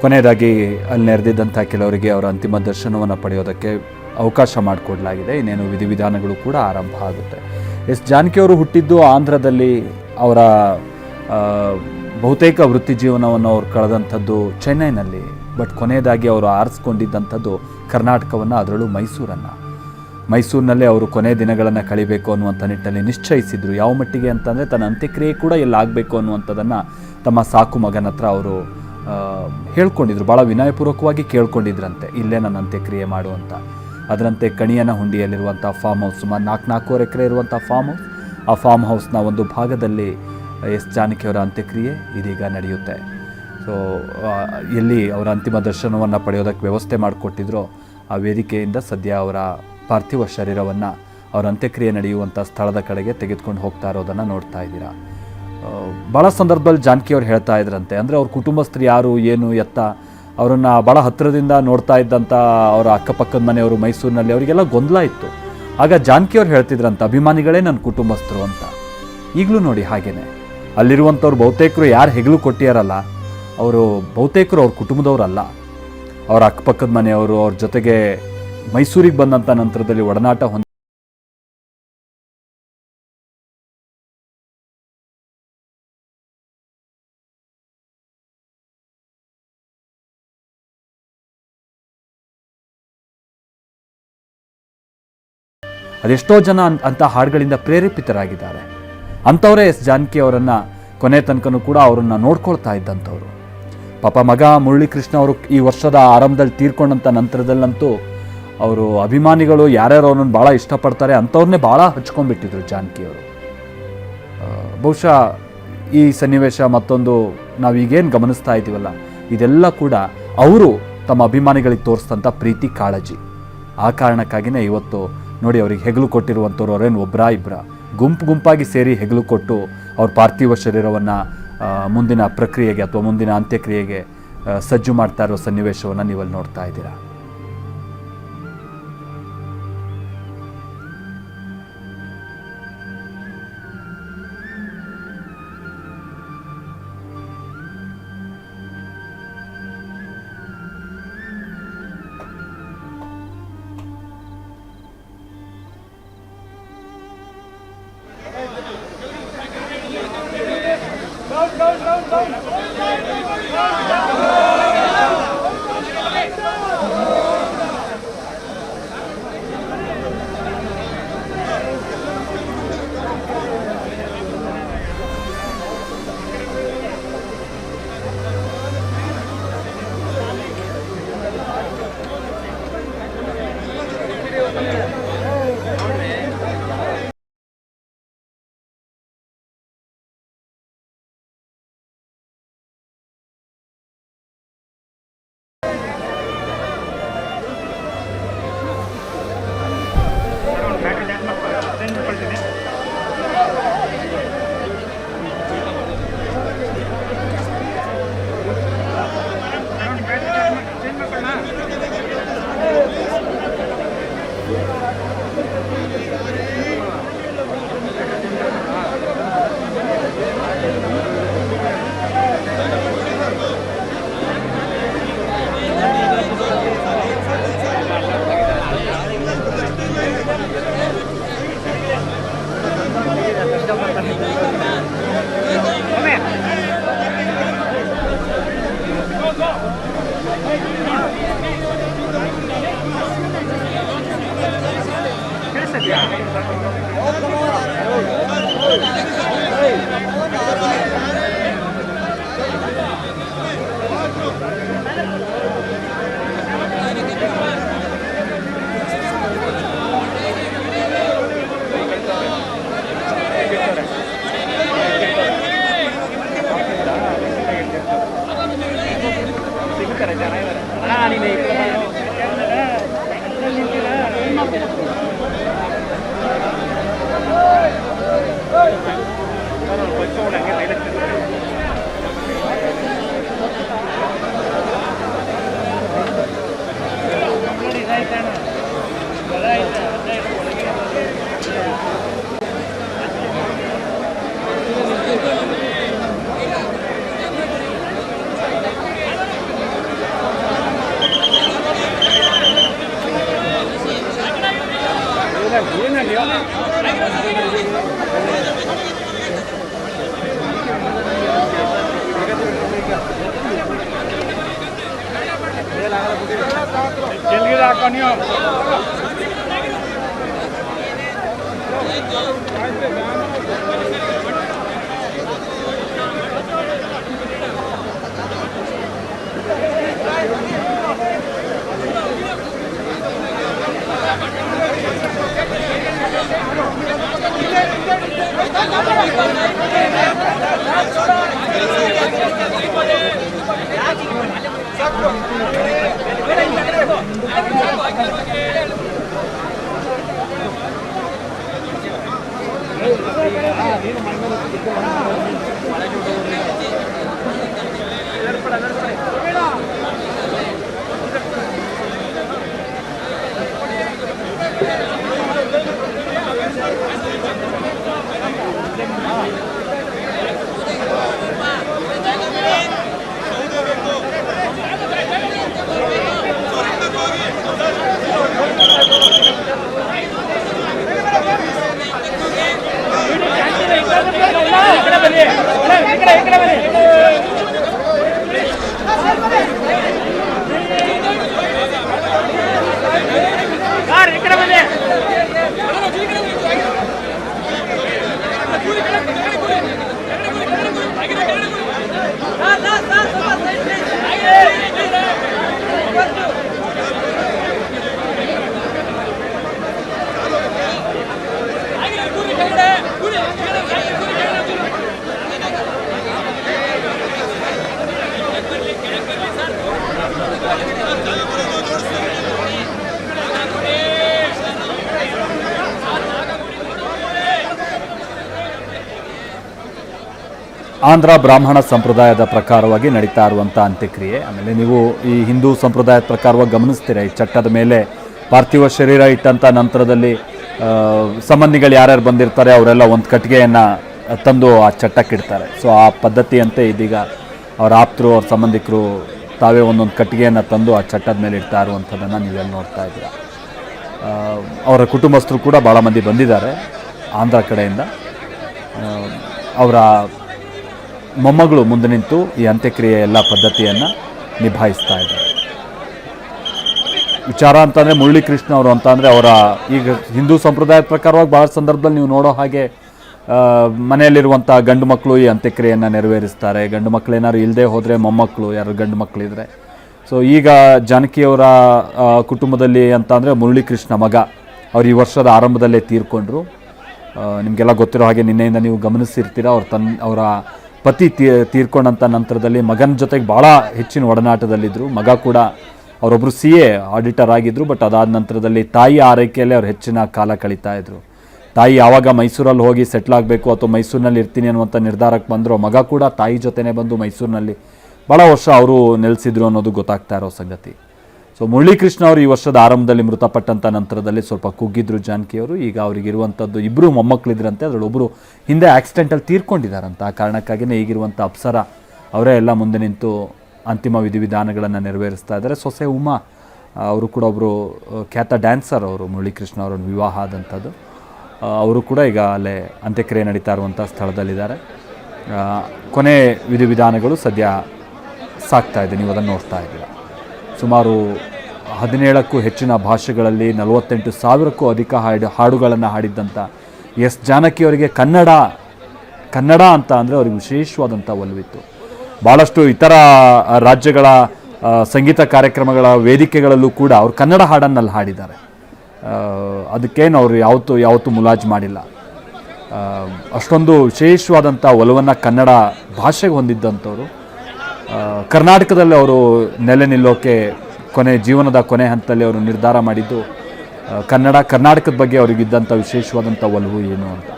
ಕೊನೆಯದಾಗಿ ಅಲ್ಲಿ ನೆರೆದಿದ್ದಂಥ ಕೆಲವರಿಗೆ ಅವರ ಅಂತಿಮ ದರ್ಶನವನ್ನು ಪಡೆಯೋದಕ್ಕೆ ಅವಕಾಶ ಮಾಡಿಕೊಡಲಾಗಿದೆ. ಇನ್ನೇನು ವಿಧಿವಿಧಾನಗಳು ಕೂಡ ಆರಂಭ ಆಗುತ್ತೆ. ಎಸ್ ಜಾನಕಿಯವರು ಹುಟ್ಟಿದ್ದು ಆಂಧ್ರದಲ್ಲಿ. ಅವರ ಬಹುತೇಕ ವೃತ್ತಿ ಜೀವನವನ್ನು ಅವ್ರು ಕಳೆದಂಥದ್ದು ಚೆನ್ನೈನಲ್ಲಿ. ಬಟ್ ಕೊನೆಯದಾಗಿ ಅವರು ಆರಿಸ್ಕೊಂಡಿದ್ದಂಥದ್ದು ಕರ್ನಾಟಕವನ್ನು, ಅದರಲ್ಲೂ ಮೈಸೂರಿನಲ್ಲೇ ಅವರು ಕೊನೆಯ ದಿನಗಳನ್ನು ಕಳಿಬೇಕು ಅನ್ನುವಂಥ ನಿಟ್ಟಲ್ಲಿ ನಿಶ್ಚಯಿಸಿದರು. ಯಾವ ಮಟ್ಟಿಗೆ ಅಂತಂದರೆ ತನ್ನ ಅಂತ್ಯಕ್ರಿಯೆ ಕೂಡ ಎಲ್ಲಾಗಬೇಕು ಅನ್ನುವಂಥದ್ದನ್ನು ತಮ್ಮ ಸಾಕು ಮಗನ ಹತ್ರ ಅವರು ಹೇಳ್ಕೊಂಡಿದ್ರು. ಭಾಳ ವಿನಯಪೂರ್ವಕವಾಗಿ ಕೇಳ್ಕೊಂಡಿದ್ರಂತೆ, ಇಲ್ಲೇ ನನ್ನ ಅಂತ್ಯಕ್ರಿಯೆ ಮಾಡುವಂಥ. ಅದರಂತೆ ಕಣಿಯನ ಹುಂಡಿಯಲ್ಲಿರುವಂಥ ಫಾರ್ಮ್ ಹೌಸ್, ಸುಮಾರು 4 ಎಕರೆ ಇರುವಂಥ ಫಾರ್ಮ್ ಹೌಸ್, ಆ ಫಾರ್ಮ್ ಹೌಸ್ನ ಒಂದು ಭಾಗದಲ್ಲಿ ಎಸ್ ಜಾನಕಿಯವರ ಅಂತ್ಯಕ್ರಿಯೆ ಇದೀಗ ನಡೆಯುತ್ತೆ. ಸೊ ಎಲ್ಲಿ ಅವರ ಅಂತಿಮ ದರ್ಶನವನ್ನು ಪಡೆಯೋದಕ್ಕೆ ವ್ಯವಸ್ಥೆ ಮಾಡಿಕೊಟ್ಟಿದ್ರೋ ಆ ವೇದಿಕೆಯಿಂದ ಸದ್ಯ ಅವರ ಪಾರ್ಥಿವ ಶರೀರವನ್ನು ಅವರ ಅಂತ್ಯಕ್ರಿಯೆ ನಡೆಯುವಂಥ ಸ್ಥಳದ ಕಡೆಗೆ ತೆಗೆದುಕೊಂಡು ಹೋಗ್ತಾ ಇರೋದನ್ನು ನೋಡ್ತಾ ಇದ್ದೀರಾ. ಭಾಳ ಸಂದರ್ಭದಲ್ಲಿ ಜಾನಕಿಯವ್ರು ಹೇಳ್ತಾ ಇದ್ರಂತೆ, ಅಂದರೆ ಅವ್ರ ಕುಟುಂಬಸ್ಥರು ಯಾರು ಏನು ಎತ್ತ ಅವರನ್ನು ಭಾಳ ಹತ್ತಿರದಿಂದ ನೋಡ್ತಾ ಇದ್ದಂಥ ಅವರ ಅಕ್ಕಪಕ್ಕದ ಮನೆಯವರು ಮೈಸೂರಿನಲ್ಲಿ, ಅವರಿಗೆಲ್ಲ ಗೊಂದಲ ಇತ್ತು. ಆಗ ಜಾನಕಿಯವ್ರು ಹೇಳ್ತಿದ್ರಂತ, ಅಭಿಮಾನಿಗಳೇ ನನ್ನ ಕುಟುಂಬಸ್ಥರು ಅಂತ. ಈಗಲೂ ನೋಡಿ ಹಾಗೇನೆ ಅಲ್ಲಿರುವಂಥವ್ರು ಬಹುತೇಕರು ಯಾರು ಹೆಗಲು ಕೊಟ್ಟಿಯಾರಲ್ಲ, ಅವರು ಬಹುತೇಕರು ಅವ್ರ ಕುಟುಂಬದವರಲ್ಲ. ಅವರ ಅಕ್ಕಪಕ್ಕದ ಮನೆಯವರು, ಅವ್ರ ಜೊತೆಗೆ ಮೈಸೂರಿಗೆ ಬಂದಂಥ ನಂತರದಲ್ಲಿ ಒಡನಾಟ ಹೊಂದಿ ಅದೆಷ್ಟೋ ಜನ ಅಂಥ ಹಾಡುಗಳಿಂದ ಪ್ರೇರೇಪಿತರಾಗಿದ್ದಾರೆ. ಅಂಥವರೇ ಎಸ್ ಜಾನಕಿ ಅವರನ್ನು ಕೊನೆ ತನಕನೂ ಕೂಡ ಅವರನ್ನು ನೋಡ್ಕೊಳ್ತಾ ಇದ್ದಂಥವ್ರು. ಪಾಪ ಮಗ ಮುರಳೀಕೃಷ್ಣ ಅವರು ಈ ವರ್ಷದ ಆರಂಭದಲ್ಲಿ ತೀರ್ಕೊಂಡಂಥ ನಂತರದಲ್ಲಂತೂ ಅವರು ಅಭಿಮಾನಿಗಳು ಯಾರ್ಯಾರು ಅವ್ರನ್ನ ಭಾಳ ಇಷ್ಟಪಡ್ತಾರೆ ಅಂಥವ್ರನ್ನೇ ಭಾಳ ಹಚ್ಕೊಂಡ್ಬಿಟ್ಟಿದ್ರು ಜಾನಕಿಯವರು. ಬಹುಶಃ ಈ ಸನ್ನಿವೇಶ ಮತ್ತೊಂದು ನಾವೀಗೇನು ಗಮನಿಸ್ತಾ ಇದ್ದೀವಲ್ಲ, ಇದೆಲ್ಲ ಕೂಡ ಅವರು ತಮ್ಮ ಅಭಿಮಾನಿಗಳಿಗೆ ತೋರಿಸಿದಂಥ ಪ್ರೀತಿ, ಕಾಳಜಿ. ಆ ಕಾರಣಕ್ಕಾಗಿಯೇ ಇವತ್ತು ನೋಡಿ ಅವ್ರಿಗೆ ಹೆಗಲು ಕೊಟ್ಟಿರುವಂಥವ್ರು ಅವರೇನು ಒಬ್ಬರ ಇಬ್ಬರ ಗುಂಪಾಗಿ ಸೇರಿ ಹೆಗಲು ಕೊಟ್ಟು ಅವ್ರ ಪಾರ್ಥಿವ ಶರೀರವನ್ನು ಮುಂದಿನ ಪ್ರಕ್ರಿಯೆಗೆ ಅಥವಾ ಮುಂದಿನ ಅಂತ್ಯಕ್ರಿಯೆಗೆ ಸಜ್ಜು ಮಾಡ್ತಾ ಇರೋ ಸನ್ನಿವೇಶವನ್ನು ನೀವಲ್ಲಿ ನೋಡ್ತಾ ಇದ್ದೀರಾ. ಆಂಧ್ರ ಬ್ರಾಹ್ಮಣ ಸಂಪ್ರದಾಯದ ಪ್ರಕಾರವಾಗಿ ನಡೀತಾ ಇರುವಂಥ ಅಂತ್ಯಕ್ರಿಯೆ. ಆಮೇಲೆ ನೀವು ಈ ಹಿಂದೂ ಸಂಪ್ರದಾಯದ ಪ್ರಕಾರವಾಗಿ ಗಮನಿಸ್ತೀರ, ಈ ಚಟ್ಟದ ಮೇಲೆ ಪಾರ್ಥಿವ ಶರೀರ ಇಟ್ಟಂಥ ನಂತರದಲ್ಲಿ ಸಂಬಂಧಿಗಳು ಯಾರ್ಯಾರು ಬಂದಿರ್ತಾರೆ ಅವರೆಲ್ಲ ಒಂದು ಕಟ್ಟಿಗೆಯನ್ನು ತಂದು ಆ ಚಟ್ಟಕ್ಕಿಡ್ತಾರೆ. ಸೊ ಆ ಪದ್ಧತಿಯಂತೆ ಇದೀಗ ಅವರ ಆಪ್ತರು, ಅವ್ರ ಸಂಬಂಧಿಕರು ತಾವೇ ಒಂದೊಂದು ಕಟ್ಟಿಗೆಯನ್ನು ತಂದು ಆ ಚಟ್ಟದ ಮೇಲೆ ಇಡ್ತಾ ಇರುವಂಥದ್ದನ್ನು ನೀವೆಲ್ಲ ನೋಡ್ತಾ ಇದ್ದೀರ. ಅವರ ಕುಟುಂಬಸ್ಥರು ಕೂಡ ಭಾಳ ಮಂದಿ ಬಂದಿದ್ದಾರೆ ಆಂಧ್ರ ಕಡೆಯಿಂದ. ಅವರ ಮೊಮ್ಮಗಳು ಮುಂದೆ ನಿಂತು ಈ ಅಂತ್ಯಕ್ರಿಯೆ ಎಲ್ಲ ಪದ್ಧತಿಯನ್ನು ನಿಭಾಯಿಸ್ತಾ ಇದ್ದಾರೆ. ವಿಚಾರ ಅಂತಂದರೆ ಮುರಳೀಕೃಷ್ಣ ಅವರು ಅಂತಂದರೆ ಅವರ ಈಗ ಹಿಂದೂ ಸಂಪ್ರದಾಯದ ಪ್ರಕಾರವಾಗಿ ಭಾಳ ಸಂದರ್ಭದಲ್ಲಿ ನೀವು ನೋಡೋ ಹಾಗೆ ಮನೆಯಲ್ಲಿರುವಂಥ ಗಂಡು ಮಕ್ಕಳು ಈ ಅಂತ್ಯಕ್ರಿಯೆಯನ್ನು ನೆರವೇರಿಸ್ತಾರೆ. ಗಂಡು ಮಕ್ಕಳು ಏನಾದ್ರು ಇಲ್ಲದೆ ಹೋದರೆ ಮೊಮ್ಮಕ್ಕಳು ಯಾರು ಗಂಡು ಮಕ್ಕಳಿದ್ರೆ. ಸೊ ಈಗ ಜಾನಕಿಯವರ ಕುಟುಂಬದಲ್ಲಿ ಅಂತ ಅಂದರೆ ಮುರಳೀಕೃಷ್ಣ ಮಗ ಅವ್ರು ಈ ವರ್ಷದ ಆರಂಭದಲ್ಲೇ ತೀರ್ಕೊಂಡ್ರು. ನಿಮಗೆಲ್ಲ ಗೊತ್ತಿರೋ ಹಾಗೆ ನಿನ್ನೆಯಿಂದ ನೀವು ಗಮನಿಸಿರ್ತೀರ. ಅವರ ಪತಿ ತೀರ್ಕೊಂಡಂಥ ನಂತರದಲ್ಲಿ ಮಗನ ಜೊತೆಗೆ ಭಾಳ ಹೆಚ್ಚಿನ ಒಡನಾಟದಲ್ಲಿದ್ದರು. ಮಗ ಕೂಡ ಅವರೊಬ್ಬರು CA ಆಡಿಟರ್ ಆಗಿದ್ದರು. ಬಟ್ ಅದಾದ ನಂತರದಲ್ಲಿ ತಾಯಿ ಆರೈಕೆಯಲ್ಲೇ ಅವ್ರು ಹೆಚ್ಚಿನ ಕಾಲ ಕಳೀತಾ ಇದ್ರು. ತಾಯಿ ಯಾವಾಗ ಮೈಸೂರಲ್ಲಿ ಹೋಗಿ ಸೆಟ್ಲ್ ಆಗಬೇಕು ಅಥವಾ ಮೈಸೂರಿನಲ್ಲಿ ಇರ್ತೀನಿ ಅನ್ನುವಂಥ ನಿರ್ಧಾರಕ್ಕೆ ಬಂದರು, ಮಗ ಕೂಡ ತಾಯಿ ಜೊತೆನೇ ಬಂದು ಮೈಸೂರಿನಲ್ಲಿ ಭಾಳ ವರ್ಷ ಅವರು ನೆಲೆಸಿದ್ರು ಅನ್ನೋದು ಗೊತ್ತಾಗ್ತಾ ಇರೋ ಸಂಗತಿ. ಸೊ ಮುರಳೀಕೃಷ್ಣ ಅವರು ಈ ವರ್ಷದ ಆರಂಭದಲ್ಲಿ ಮೃತಪಟ್ಟಂಥ ನಂತರದಲ್ಲಿ ಸ್ವಲ್ಪ ಕುಗ್ಗಿದ್ರು ಜಾನಕಿಯವರು. ಈಗ ಅವರಿಗಿರುವಂಥದ್ದು ಇಬ್ಬರು ಮೊಮ್ಮಕ್ಕಳಿದ್ರಂತೆ, ಅದರಲ್ಲೊಬ್ಬರು ಹಿಂದೆ ಆಕ್ಸಿಡೆಂಟಲ್ಲಿ ತೀರ್ಕೊಂಡಿದ್ದಾರಂತ. ಆ ಕಾರಣಕ್ಕಾಗಿಯೇ ಈಗಿರುವಂಥ ಅಪ್ಸರ ಅವರೇ ಎಲ್ಲ ಮುಂದೆ ನಿಂತು ಅಂತಿಮ ವಿಧಿವಿಧಾನಗಳನ್ನು ನೆರವೇರಿಸ್ತಾ ಇದ್ದಾರೆ. ಸೊಸೆ ಉಮಾ ಅವರು ಕೂಡ ಒಬ್ಬರು ಖ್ಯಾತ ಡ್ಯಾನ್ಸರ್, ಅವರು ಮುರಳೀಕೃಷ್ಣ ಅವರನ್ನು ವಿವಾಹ ಆದಂಥದ್ದು. ಅವರು ಕೂಡ ಈಗ ಅಲ್ಲೇ ಅಂತ್ಯಕ್ರಿಯೆ ನಡೀತಾ ಇರುವಂಥ ಸ್ಥಳದಲ್ಲಿದ್ದಾರೆ. ಕೊನೆ ವಿಧಿವಿಧಾನಗಳು ಸದ್ಯ ಸಾಗ್ತಾ ಇದೆ, ನೀವು ಅದನ್ನು ನೋಡ್ತಾ ಇದ್ದೀರ. ಸುಮಾರು 17ಕ್ಕೂ ಹೆಚ್ಚಿನ ಭಾಷೆಗಳಲ್ಲಿ 48,000ಕ್ಕೂ ಅಧಿಕ ಹಾಡುಗಳನ್ನು ಹಾಡಿದ್ದಂಥ ಎಸ್ ಜಾನಕಿಯವರಿಗೆ ಕನ್ನಡ ಅಂತ ಅಂದರೆ ಅವ್ರಿಗೆ ವಿಶೇಷವಾದಂಥ ಒಲವಿತ್ತು. ಭಾಳಷ್ಟು ಇತರ ರಾಜ್ಯಗಳ ಸಂಗೀತ ಕಾರ್ಯಕ್ರಮಗಳ ವೇದಿಕೆಗಳಲ್ಲೂ ಕೂಡ ಅವರು ಕನ್ನಡ ಹಾಡನ್ನಲ್ಲಿ ಹಾಡಿದ್ದಾರೆ. ಅದಕ್ಕೇನು ಅವರು ಯಾವತ್ತೂ ಮುಲಾಜು ಮಾಡಿಲ್ಲ. ಅಷ್ಟೊಂದು ವಿಶೇಷವಾದಂಥ ಒಲವನ್ನು ಕನ್ನಡ ಭಾಷೆಗೆ ಹೊಂದಿದ್ದಂಥವ್ರು. ಕರ್ನಾಟಕದಲ್ಲಿ ಅವರು ನೆಲೆ ನಿಲ್ಲೋಕೆ ಜೀವನದ ಕೊನೆ ಹಂತದಲ್ಲಿ ಅವರು ನಿರ್ಧಾರ ಮಾಡಿದ್ದು ಕರ್ನಾಟಕದ ಬಗ್ಗೆ ಅವರಿಗಿದ್ದಂಥ ವಿಶೇಷವಾದಂಥ ಒಲವು ಏನು ಅಂತ.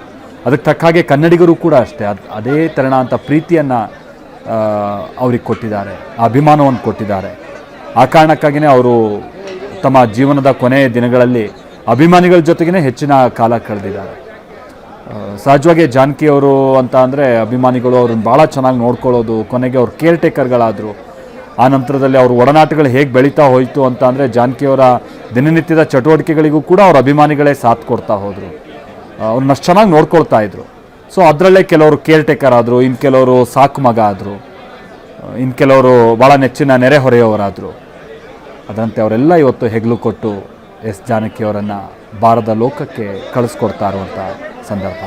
ಅದಕ್ಕೆ ತಕ್ಕ ಹಾಗೆ ಕನ್ನಡಿಗರು ಕೂಡ ಅಷ್ಟೇ ಅದೇ ತೆರಣ ಅಂತ ಪ್ರೀತಿಯನ್ನು ಅವ್ರಿಗೆ ಕೊಟ್ಟಿದ್ದಾರೆ, ಅಭಿಮಾನವನ್ನು ಕೊಟ್ಟಿದ್ದಾರೆ. ಆ ಕಾರಣಕ್ಕಾಗಿಯೇ ಅವರು ತಮ್ಮ ಜೀವನದ ಕೊನೆಯ ದಿನಗಳಲ್ಲಿ ಅಭಿಮಾನಿಗಳ ಜೊತೆಗೇ ಹೆಚ್ಚಿನ ಕಾಲ ಕಳೆದಿದ್ದಾರೆ. ಸಹಜವಾಗಿ ಜಾನಕಿಯವರು ಅಂತ ಅಂದರೆ ಅಭಿಮಾನಿಗಳು ಅವ್ರನ್ನ ಭಾಳ ಚೆನ್ನಾಗಿ ನೋಡ್ಕೊಳ್ಳೋದು, ಕೊನೆಗೆ ಅವ್ರು ಕೇರ್ ಟೇಕರ್ಗಳಾದರು. ಆ ನಂತರದಲ್ಲಿ ಅವ್ರ ಒಡನಾಟಗಳು ಹೇಗೆ ಬೆಳೀತಾ ಹೋಯಿತು ಅಂತ ಅಂದರೆ ಜಾನಕಿಯವರ ದಿನನಿತ್ಯದ ಚಟುವಟಿಕೆಗಳಿಗೂ ಕೂಡ ಅವ್ರ ಅಭಿಮಾನಿಗಳೇ ಸಾಥ್ ಕೊಡ್ತಾ ಹೋದರು, ಅವ್ರನ್ನ ಅಷ್ಟು ಚೆನ್ನಾಗಿ ನೋಡ್ಕೊಳ್ತಾ ಇದ್ರು. ಸೊ ಅದರಲ್ಲೇ ಕೆಲವರು ಕೇರ್ ಟೇಕರ್ ಆದರು, ಇನ್ನು ಕೆಲವರು ಸಾಕು ಮಗ ಆದರು, ಇನ್ನು ಕೆಲವರು ಭಾಳ ನೆಚ್ಚಿನ ನೆರೆಹೊರೆಯವರಾದರು. ಅದರಂತೆ ಅವರೆಲ್ಲ ಇವತ್ತು ಹೆಗಲು ಕೊಟ್ಟು ಎಸ್ ಜಾನಕಿಯವರನ್ನು ಬಾರದ ಲೋಕಕ್ಕೆ ಕಳಿಸ್ಕೊಡ್ತಾ ಇರುವಂಥ ಸಂದರ್ಭ.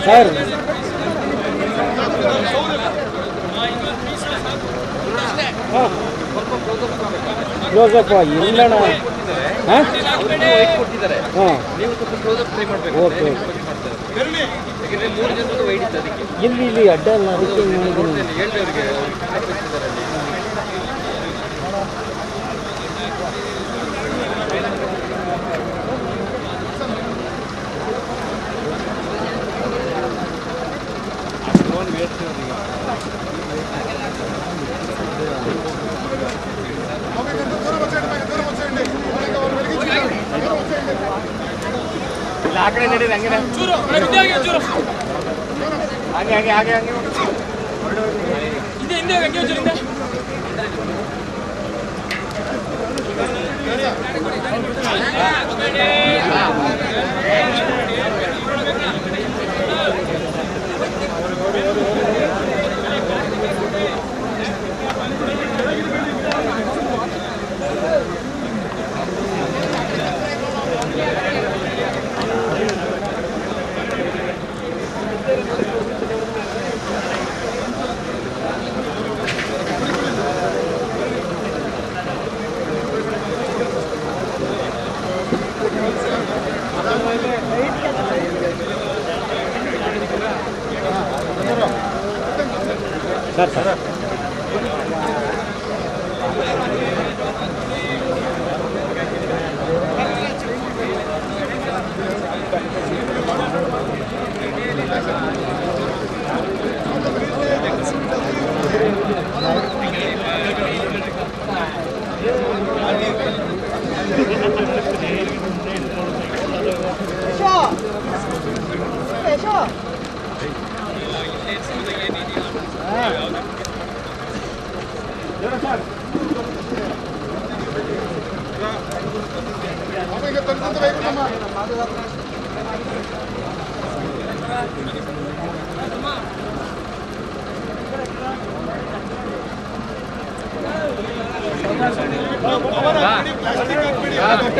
ಸರ್ ಕ್ಲೋಸಪ್ ಇಲ್ಲಣ್ಣ. ಹಾಂ ಹಾಂ ಓಕೆ ಇಲ್ಲಿ ಇಲ್ಲಿ ಅಡ್ಡ ಅಲ್ಲ ಅದಕ್ಕೆ ಮಾಡಿದ್ದೀನಿ. ಆ ಕಡೆ ನಡೀರಿ ಹಂಗೆ ಹಾಗೆ ಹಾಗೆ ಹಾಗೆ ಹಾಗೆ ಹಿಂದೆ ಹಿಂದೆ ಸರ್ ಸರ್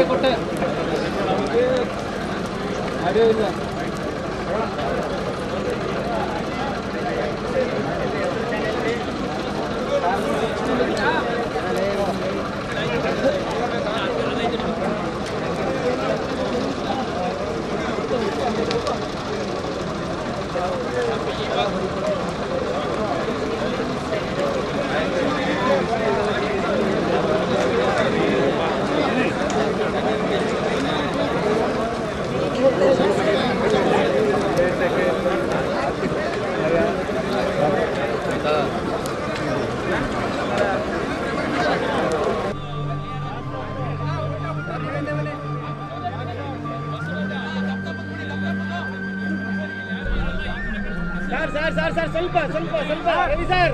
ಕೊಟ್ಟೆ ಅದೇ ಇಲ್ಲ ಸರ್ ಸ್ವಲ್ಪ ರವಿ ಸರ್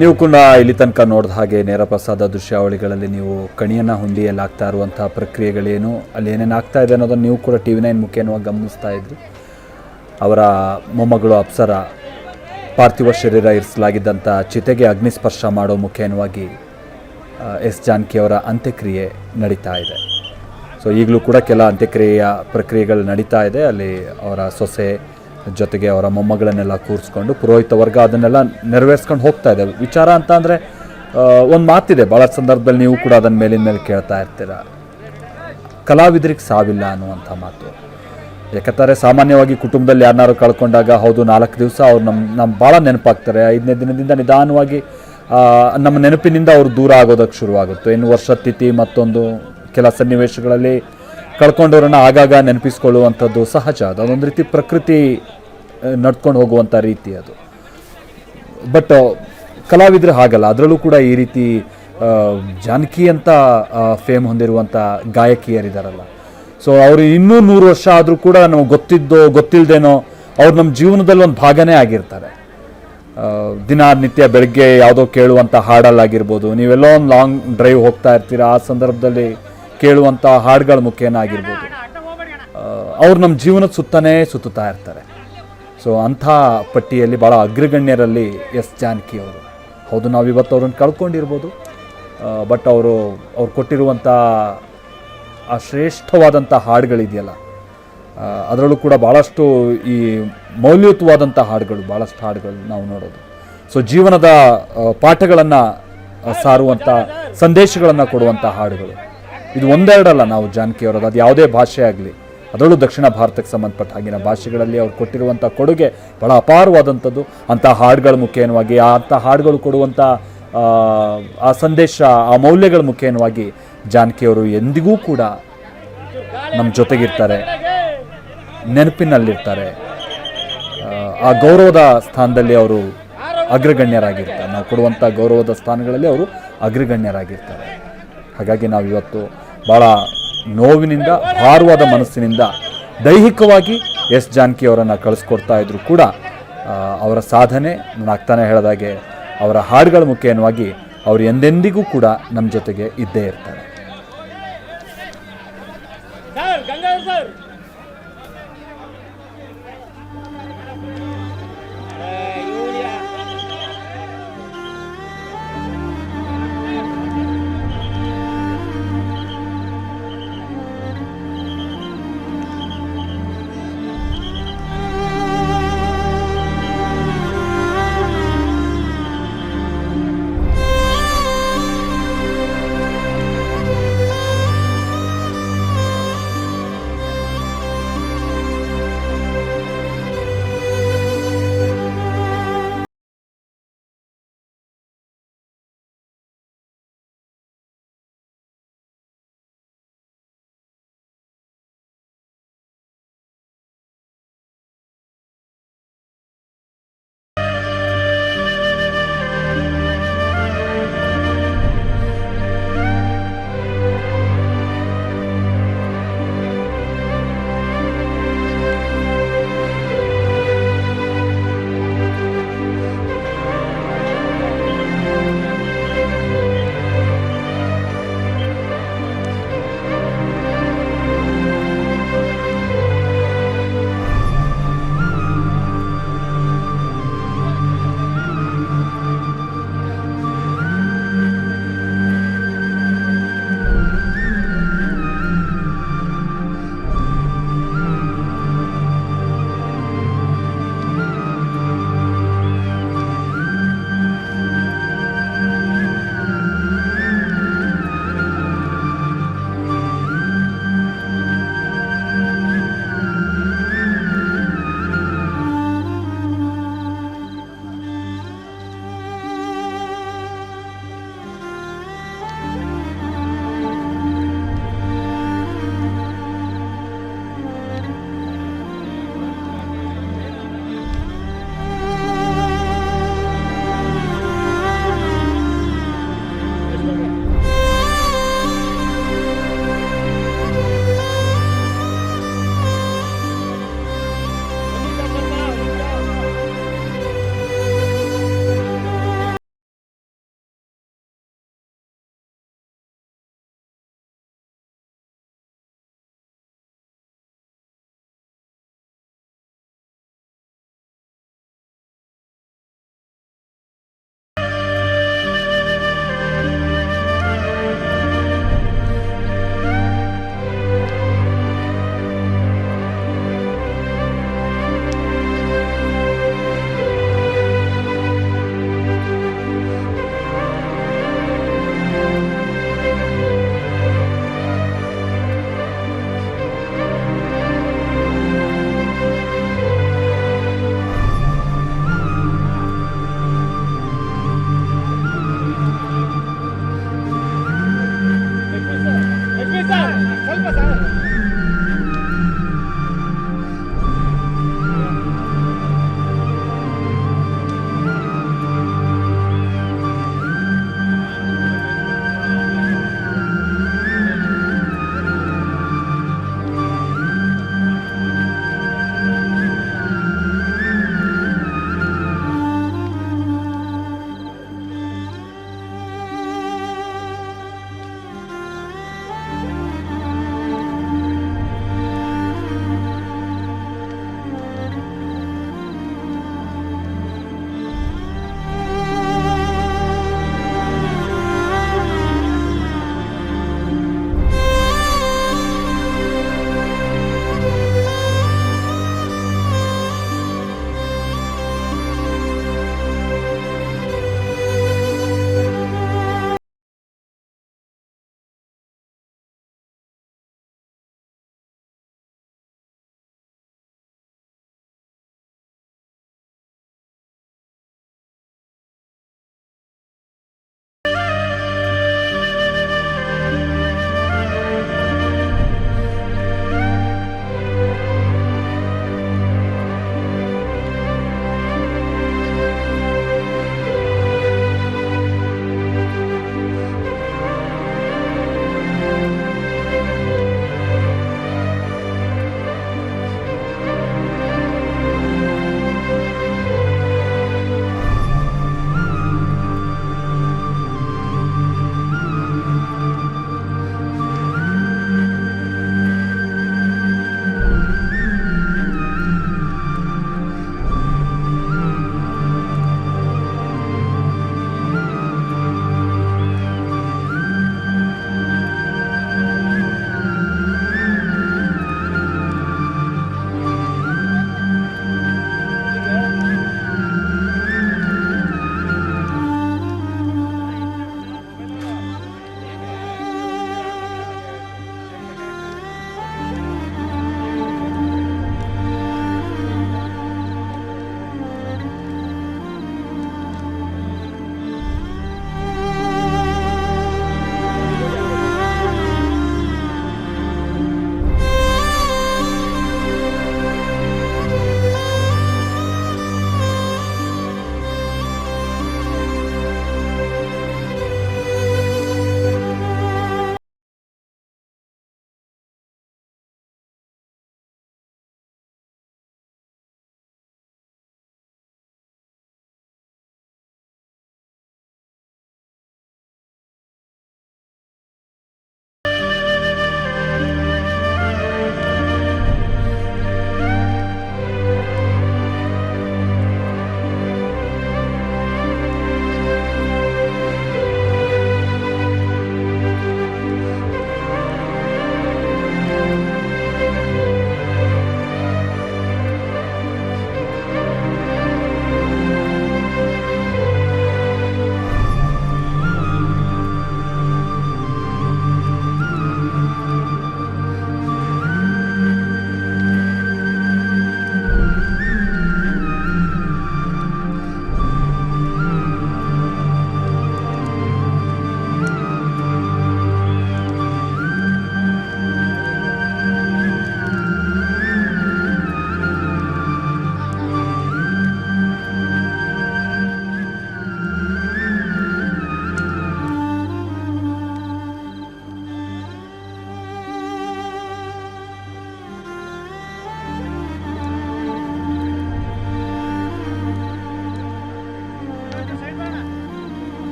ನೀವು ಕೂಡ ಇಲ್ಲಿ ತನಕ ನೋಡಿದ ಹಾಗೆ ನೇರಪ್ರಸಾದ ದೃಶ್ಯಾವಳಿಗಳಲ್ಲಿ ನೀವು ಕಣಿಯನ್ನು ಹುಂಡಿಯಲ್ಲಿ ಆಗ್ತಾ ಇರುವಂಥ ಪ್ರಕ್ರಿಯೆಗಳೇನು, ಅಲ್ಲಿ ಏನೇನು ಆಗ್ತಾ ಇದೆ ಅನ್ನೋದನ್ನು ನೀವು ಕೂಡ TV9 ಮುಖೇನವಾಗಿ ಗಮನಿಸ್ತಾ ಇದ್ರಿ. ಅವರ ಮೊಮ್ಮಗಳು ಅಪ್ಸರ ಪಾರ್ಥಿವ ಶರೀರ ಇರಿಸಲಾಗಿದ್ದಂಥ ಚಿತೆಗೆ ಅಗ್ನಿಸ್ಪರ್ಶ ಮಾಡೋ ಮುಖೇನವಾಗಿ ಎಸ್ ಜಾನಕಿ ಅವರ ಅಂತ್ಯಕ್ರಿಯೆ ನಡೀತಾ ಇದೆ. ಸೊ ಈಗಲೂ ಕೂಡ ಕೆಲ ಅಂತ್ಯಕ್ರಿಯೆಯ ಪ್ರಕ್ರಿಯೆಗಳು ನಡೀತಾ ಇದೆ. ಅಲ್ಲಿ ಅವರ ಸೊಸೆ ಜೊತೆಗೆ ಅವರ ಮೊಮ್ಮಗಳನ್ನೆಲ್ಲ ಕೂರಿಸ್ಕೊಂಡು ಪುರೋಹಿತ ವರ್ಗ ಅದನ್ನೆಲ್ಲ ನೆರವೇರಿಸ್ಕೊಂಡು ಹೋಗ್ತಾ ಇದೆ. ವಿಚಾರ ಅಂತ ಅಂದರೆ ಒಂದು ಮಾತಿದೆ, ಭಾಳ ಸಂದರ್ಭದಲ್ಲಿ ನೀವು ಕೂಡ ಅದನ್ನ ಮೇಲಿನ ಮೇಲೆ ಕೇಳ್ತಾ ಇರ್ತೀರ, ಕಲಾವಿದರಿಗೆ ಸಾವಿಲ್ಲ ಅನ್ನುವಂಥ ಮಾತು. ಯಾಕಂತಾರೆ ಸಾಮಾನ್ಯವಾಗಿ ಕುಟುಂಬದಲ್ಲಿ ಯಾರನ್ನಾರು ಕಳ್ಕೊಂಡಾಗ ಹೌದು 4 ದಿವಸ ಅವ್ರು ನಮ್ಮ ಭಾಳ ನೆನಪಾಗ್ತಾರೆ. 5ನೇ ದಿನದಿಂದ ನಿಧಾನವಾಗಿ ನಮ್ಮ ನೆನಪಿನಿಂದ ಅವರು ದೂರ ಆಗೋದಕ್ಕೆ ಶುರುವಾಗುತ್ತೆ. ಇನ್ನು ವರ್ಷ ತಿಥಿ ಮತ್ತೊಂದು ಕೆಲ ಸನ್ನಿವೇಶಗಳಲ್ಲಿ ಕಳ್ಕೊಂಡವ್ರನ್ನ ಆಗಾಗ ನೆನಪಿಸ್ಕೊಳ್ಳುವಂಥದ್ದು ಸಹಜ. ಅದೊಂದು ರೀತಿ ಪ್ರಕೃತಿ ನಡ್ಕೊಂಡು ಹೋಗುವಂಥ ರೀತಿ ಅದು. ಬಟ್ ಕಲಾವಿದರು ಹಾಗಲ್ಲ. ಅದರಲ್ಲೂ ಕೂಡ ಈ ರೀತಿ ಜಾನಕಿ ಅಂತ ಫೇಮ್ ಹೊಂದಿರುವಂಥ ಗಾಯಕಿಯರಿದ್ದಾರಲ್ಲ, ಸೊ ಅವರು ಇನ್ನೂ 100 ವರ್ಷ ಆದರೂ ಕೂಡ ನಮಗೆ ಗೊತ್ತಿಲ್ಲದೇನೋ ಅವ್ರು ನಮ್ಮ ಜೀವನದಲ್ಲಿ ಒಂದು ಭಾಗನೇ ಆಗಿರ್ತಾರೆ. ದಿನನಿತ್ಯ ಬೆಳಗ್ಗೆ ಯಾವುದೋ ಕೇಳುವಂಥ ಹಾಡಲ್ಲಾಗಿರ್ಬೋದು, ನೀವೆಲ್ಲೋ ಒಂದು ಲಾಂಗ್ ಡ್ರೈವ್ ಹೋಗ್ತಾ ಇರ್ತೀರ, ಆ ಸಂದರ್ಭದಲ್ಲಿ ಕೇಳುವಂಥ ಹಾಡುಗಳ ಮುಖೇನ ಆಗಿರ್ಬೋದು, ಅವ್ರು ನಮ್ಮ ಜೀವನದ ಸುತ್ತುತ್ತಾ ಇರ್ತಾರೆ. ಸೊ ಅಂಥ ಪಟ್ಟಿಯಲ್ಲಿ ಭಾಳ ಅಗ್ರಗಣ್ಯರಲ್ಲಿ ಎಸ್ ಜಾನಕಿ ಅವರು. ಹೌದು, ನಾವಿವತ್ತು ಅವ್ರನ್ನ ಕಳ್ಕೊಂಡಿರ್ಬೋದು, ಬಟ್ ಅವ್ರು ಕೊಟ್ಟಿರುವಂಥ ಆ ಶ್ರೇಷ್ಠವಾದಂಥ ಹಾಡುಗಳಿದೆಯಲ್ಲ, ಅದರಲ್ಲೂ ಕೂಡ ಭಾಳಷ್ಟು ಈ ಮೌಲ್ಯಯುತವಾದಂಥ ಹಾಡುಗಳು, ಭಾಳಷ್ಟು ಹಾಡುಗಳು ನಾವು ನೋಡೋದು. ಸೊ ಜೀವನದ ಪಾಠಗಳನ್ನು ಸಾರುವಂಥ ಸಂದೇಶಗಳನ್ನು ಕೊಡುವಂಥ ಹಾಡುಗಳು ಇದು ಒಂದೆರಡಲ್ಲ. ನಾವು ಜಾನಕಿ ಅವರದ್ದು ಅದು ಯಾವುದೇ ಭಾಷೆ ಆಗಲಿ, ಅದರಲ್ಲೂ ದಕ್ಷಿಣ ಭಾರತಕ್ಕೆ ಸಂಬಂಧಪಟ್ಟ ಹಾಗಿನ ಭಾಷೆಗಳಲ್ಲಿ ಅವ್ರು ಕೊಟ್ಟಿರುವಂಥ ಕೊಡುಗೆ ಭಾಳ ಅಪಾರವಾದಂಥದ್ದು. ಅಂಥ ಹಾಡುಗಳ ಮುಖೇನವಾಗಿ, ಅಂಥ ಹಾಡುಗಳು ಕೊಡುವಂಥ ಆ ಸಂದೇಶ, ಆ ಮೌಲ್ಯಗಳ ಮುಖೇನವಾಗಿ ಜಾನಕಿಯವರು ಎಂದಿಗೂ ಕೂಡ ನಮ್ಮ ಜೊತೆಗಿರ್ತಾರೆ, ನೆನಪಿನಲ್ಲಿರ್ತಾರೆ. ಆ ಗೌರವದ ಸ್ಥಾನದಲ್ಲಿ ಅವರು ಅಗ್ರಗಣ್ಯರಾಗಿರ್ತಾರೆ. ನಾವು ಕೊಡುವಂಥ ಗೌರವದ ಸ್ಥಾನಗಳಲ್ಲಿ ಅವರು ಅಗ್ರಗಣ್ಯರಾಗಿರ್ತಾರೆ. ಹಾಗಾಗಿ ನಾವು ಇವತ್ತು ಭಾಳ ನೋವಿನಿಂದ, ಭಾರವಾದ ಮನಸ್ಸಿನಿಂದ ದೈಹಿಕವಾಗಿ ಎಸ್ ಜಾನಕಿ ಅವರನ್ನು ಕಳಿಸ್ಕೊಡ್ತಾ ಇದ್ರು ಕೂಡ ಅವರ ಸಾಧನೆ, ನಾನು ಆಗ್ತಾನೆ ಹೇಳಿದಾಗೆ ಅವರ ಹಾಡುಗಳ ಮುಖೇನವಾಗಿ ಅವರು ಎಂದೆಂದಿಗೂ ಕೂಡ ನಮ್ಮ ಜೊತೆಗೆ ಇದ್ದೇ ಇರ್ತಾರೆ.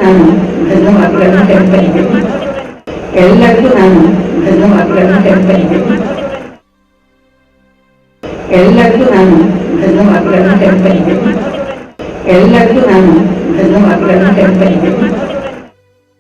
ನಾನು ಧನ್ಯವಾದಗಳನ್ನು ಹೇಳ್ತಾ ಇದ್ದೇನೆ. ಎಲ್ಲರಿಗೂ ನಾನು ಧನ್ಯವಾದಗಳನ್ನು ಹೇಳ್ತಾ ಇದ್ದೇನೆ. ಎಲ್ಲರಿಗೂ ನಾನು ಧನ್ಯವಾದಗಳನ್ನು ಹೇಳ್ತಾ ಇದ್ದೇನೆ. ಎಲ್ಲರಿಗೂ ನಾನು ಧನ್ಯವಾದಗಳನ್ನು ಹೇಳ್ತಾ ಇದ್ದೇನೆ.